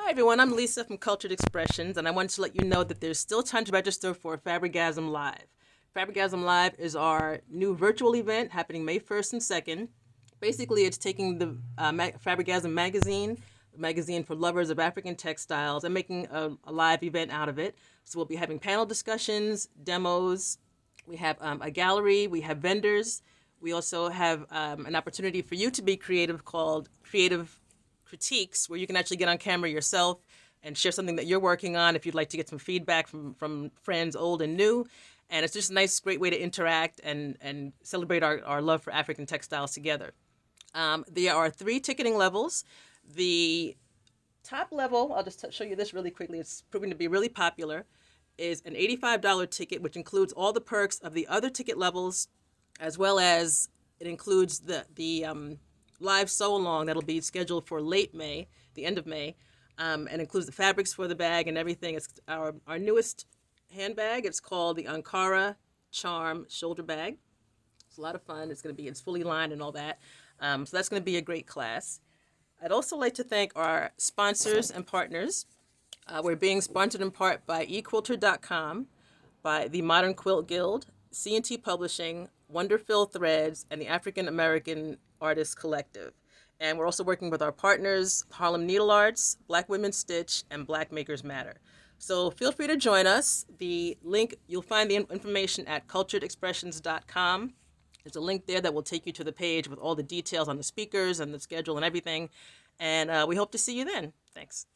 Hi everyone, I'm Lisa from Cultured Expressions, and I wanted to let you know that there's still time to register for Fabrigasm Live. Fabrigasm Live is our new virtual event happening May 1st and 2nd. Basically, it's taking the Fabrigasm Magazine, a magazine for lovers of African textiles, and making a live event out of it. So we'll be having panel discussions, demos, we have a gallery, we have vendors. We also have an opportunity for you to be creative called Creative Critiques, where you can actually get on camera yourself and share something that you're working on if you'd like to get some feedback from friends old and new. And it's just a nice, great way to interact and celebrate our love for African textiles together. There are 3 ticketing levels. The top level, I'll just show you this really quickly, it's proving to be really popular, is an $85 ticket, which includes all the perks of the other ticket levels, as well as it includes the live sew-along that'll be scheduled for late May, the end of May, and includes the fabrics for the bag and everything. It's our newest handbag. It's called the Ankara Charm Shoulder Bag. It's a lot of fun. It's fully lined and all that. So that's going to be a great class. I'd also like to thank our sponsors and partners. We're being sponsored in part by equilter.com, by the Modern Quilt Guild, C&T Publishing, Wonderfill Threads, and the African American Artists Collective. And we're also working with our partners, Harlem Needle Arts, Black Women Stitch, and Black Makers Matter. So feel free to join us. The link, you'll find the information at culturedexpressions.com. There's a link there that will take you to the page with all the details on the speakers and the schedule and everything. And we hope to see you then. Thanks.